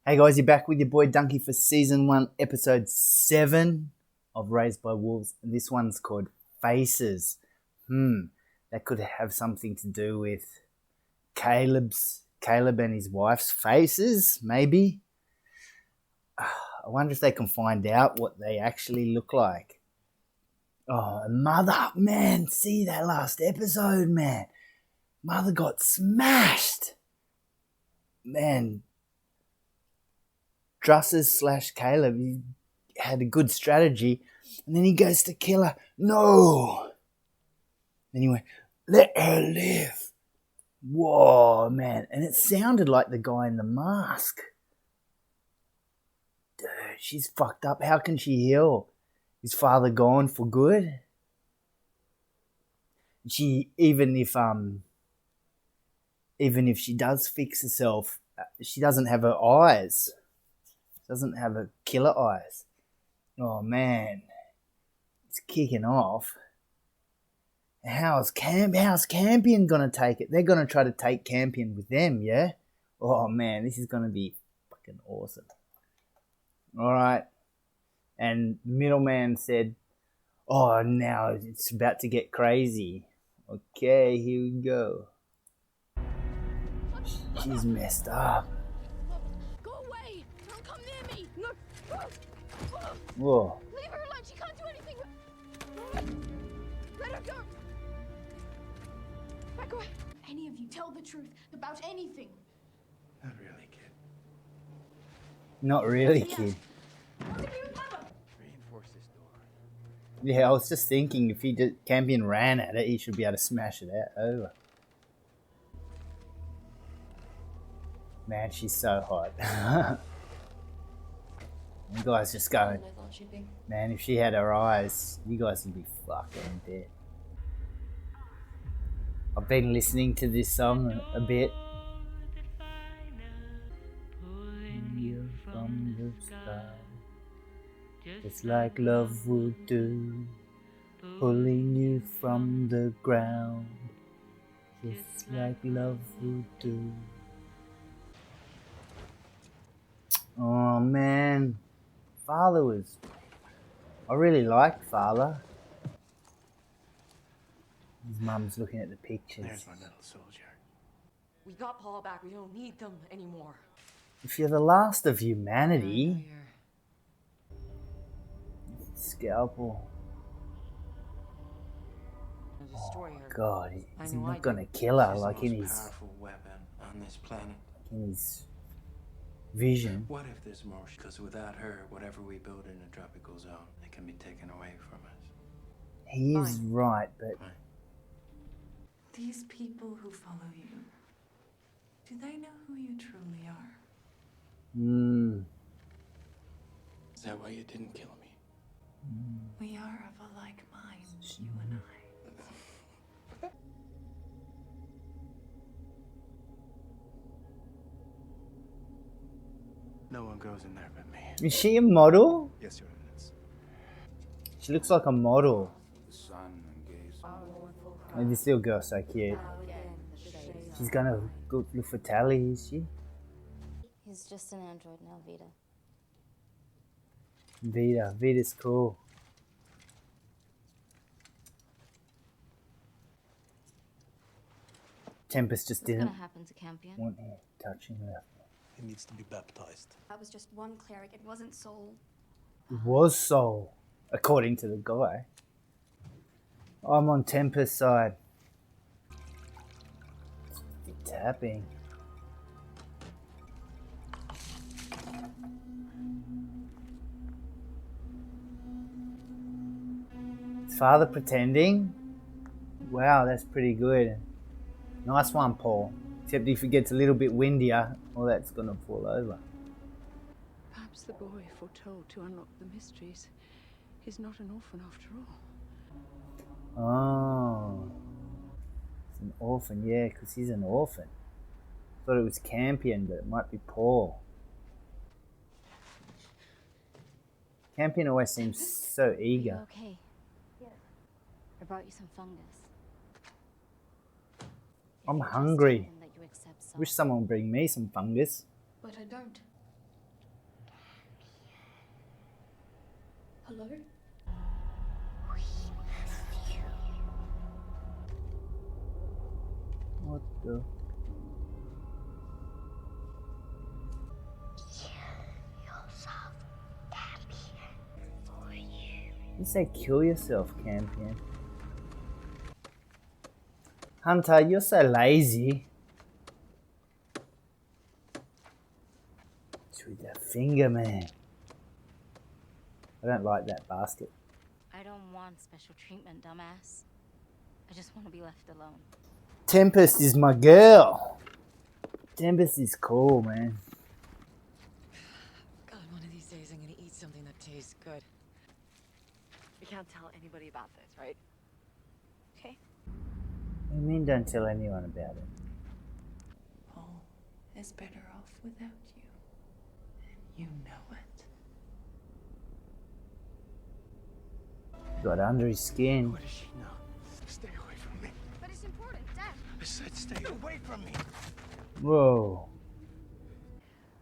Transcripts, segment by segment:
Hey guys, you're back with your boy Dunky for season 1, episode 7 of Raised by Wolves. And this one's called Faces. That could have something to do with Caleb and his wife's faces, maybe. I wonder if they can find out what they actually look like. Oh, Mother, man, see that last episode, man. Mother got smashed. Man, Drussers / Caleb, he had a good strategy, and then he goes to kill her. No! Then he went, let her live. Whoa, man. And it sounded like the guy in the mask. Dude, she's fucked up. How can she heal? His father gone for good? Even if she does fix herself, she doesn't have her eyes. Doesn't have her killer eyes. Oh man, it's kicking off. How's Campion gonna take it? They're gonna try to take Campion with them, yeah? Oh man, this is gonna be fucking awesome. Alright. And Middleman said, oh, now it's about to get crazy. Okay, here we go. She's messed up. Go away! Don't come near me! No! Whoa. Leave her alone! She can't do anything! Let her go! Back away! Any of you tell the truth about anything! Not really, kid. Not really, kid. What did we with Papa? Reinforce this door. Yeah, I was just thinking if Campion ran at it, he should be able to smash it out over. Man, she's so hot. You guys just going, man, if she had her eyes, you guys would be fucking dead. I've been listening to this song a bit. You from the sky, just like love would do, pulling you from the ground, just like love would do. Oh man, I really liked Father. His mum's looking at the pictures. There's my little soldier. We got Paul back. We don't need them anymore. If you're the last of humanity, scalpel. Oh God, he's not gonna kill her like in his powerful weapon on this planet. Vision. What if there's more? Because without her, whatever we build in a tropical zone, it can be taken away from us. He is right, but these people who follow you, do they know who you truly are? Is that why you didn't kill me? We are of a like mind, you and I. No one goes in there but me. is she a model? Yes, Your Eminence. She looks like a model. The sun and gaze. Oh, this little girl's so cute. She's gonna go look for Tally, is she? He's just an android now, Vita. Vita's cool. Tempest just What's didn't gonna happen to Campion? want him touching her. He needs to be baptized. That was just one cleric, it wasn't Soul. It was Soul, according to the guy. I'm on Tempest's side. Tapping. Is Father pretending? Wow, that's pretty good. Nice one, Paul. Except if it gets a little bit windier, well, that's gonna fall over. Perhaps the boy foretold to unlock the mysteries is not an orphan after all. Oh. It's an orphan, yeah, because he's an orphan. Thought it was Campion, but it might be Paul. Campion always seems so eager. Okay. Yes. I brought you some fungus. I'm hungry. Wish someone would bring me some fungus. But I don't. Hello? What the? You say kill yourself, Campion. Hunter, you're so lazy. With that finger, man. I don't like that basket. I don't want special treatment, dumbass. I just want to be left alone. Tempest is my girl. Tempest is cool, man. God, one of these days I'm gonna eat something that tastes good. You can't tell anybody about this, right? Okay. What do you mean don't tell anyone about it? Paul is better off without you. And you know it. Got under his skin. What does she know? Stay away from me. But it's important, Dad. I said stay away from me. Whoa.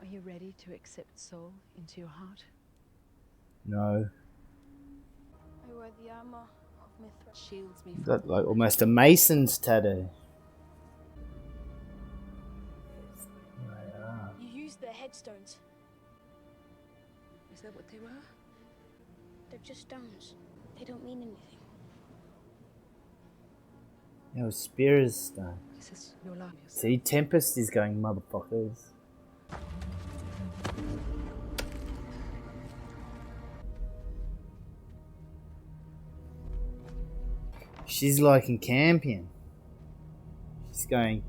Are you ready to accept soul into your heart? No. I wear the armor of Mithra. Shields me from Got like almost a Mason's tattoo. You used their headstones. Is that what they were? They're just stones. They don't mean anything. No, Spear's stone. This is your life. See, Tempest is going motherfuckers. She's liking Campion. She's going,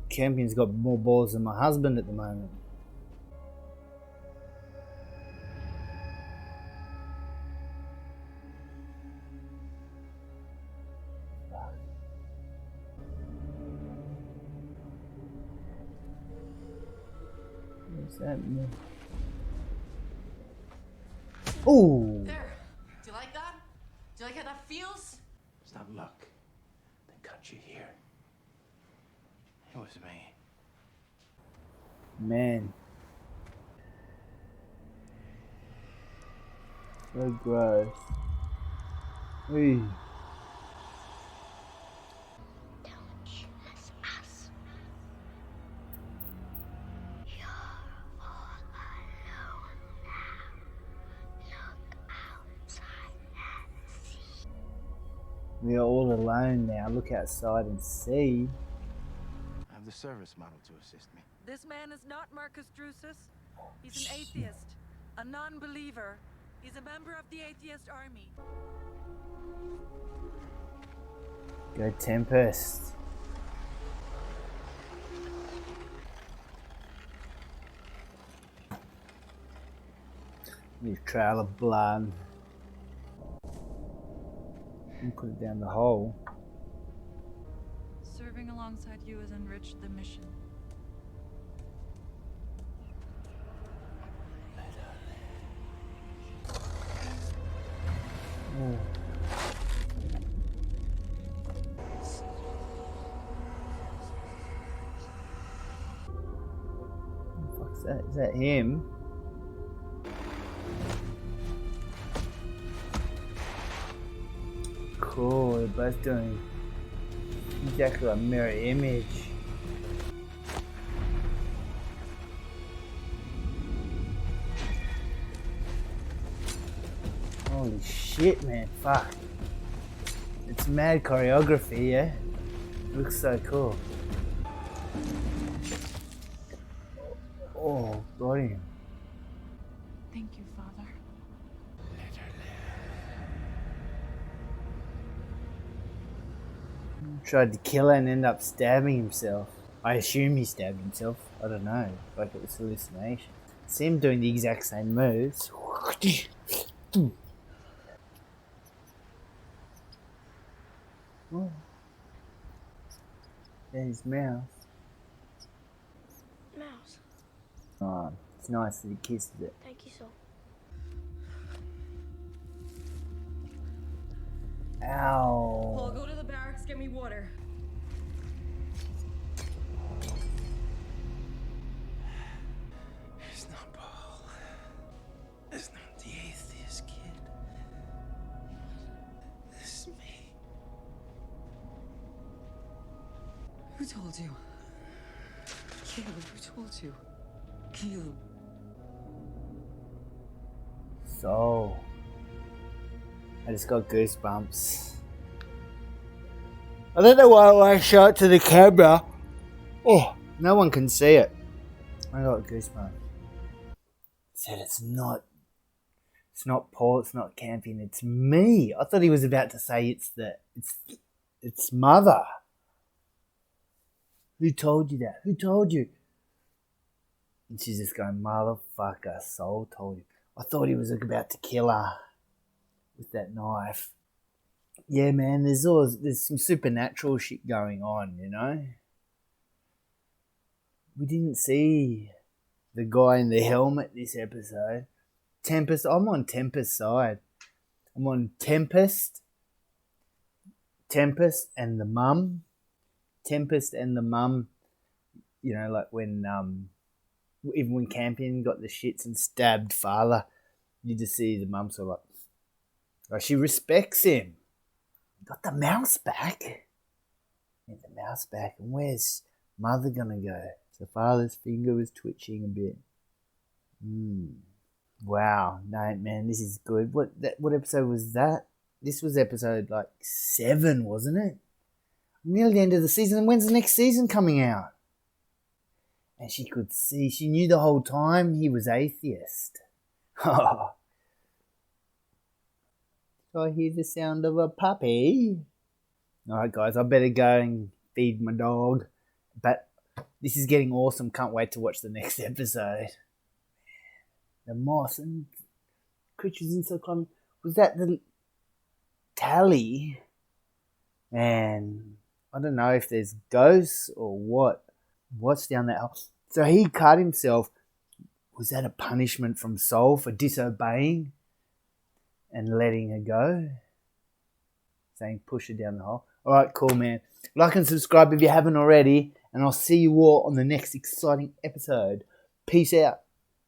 Campion's got more balls than my husband at the moment. What's that mean? Ooh! There. Do you like that? Do you like how that feels? It's not luck that got you here. It was me. Man. So gross. Ooh. We are all alone now. Look outside and see. I have the service model to assist me. This man is not Marcus Drusus. He's an atheist, a non-believer. He's a member of the atheist army. Go Tempest. You trail of blood. And put it down the hole. Serving alongside you has enriched the mission. Oh. What the fuck's that? Is that him? Cool, they're both doing exactly a mirror image. Holy shit, man, fuck. It's mad choreography, yeah? Looks so cool. Oh, got him. Thank you, Father. Tried to kill her and ended up stabbing himself. I assume he stabbed himself. I don't know. Like it was hallucination. See him doing the exact same moves. Oh. There's his mouth. Mouse. Oh, it's nice that he kisses it. Thank you, Soul. Ow. Paul, go to the barracks, get me water. It's not Paul. It's not the atheist kid. Who told you? Caleb, who told you? Caleb. So, I just got goosebumps. I don't know why I show it to the camera. Oh, no one can see it. I got goosebumps. Said it's not Paul, it's not Campion, it's me. I thought he was about to say it's mother. Who told you that? Who told you? And she's just going, motherfucker, Soul told you. I thought he was about to kill her with that knife. Yeah, man, there's some supernatural shit going on, you know? We didn't see the guy in the helmet this episode. Tempest, I'm on Tempest's side. I'm on Tempest and the mum. Tempest and the mum, you know, like when even when Campion got the shits and stabbed father, you just see the mum sort of like she respects him. Got the mouse back. Get the mouse back. And where's mother gonna go? So father's finger was twitching a bit. Wow, no man, this is good. What episode was that? This was episode like 7, wasn't it? Nearly the end of the season. And when's the next season coming out? And she could see, she knew the whole time he was atheist. Oh. So I hear the sound of a puppy. Alright guys, I better go and feed my dog. But this is getting awesome. Can't wait to watch the next episode. The moss and creatures inside climbing. Was that the tally? Man, I don't know if there's ghosts or what. What's down that hole? So he cut himself. Was that a punishment from Soul for disobeying and letting her go? Saying push her down the hole. Alright, cool man. Like and subscribe if you haven't already. And I'll see you all on the next exciting episode. Peace out.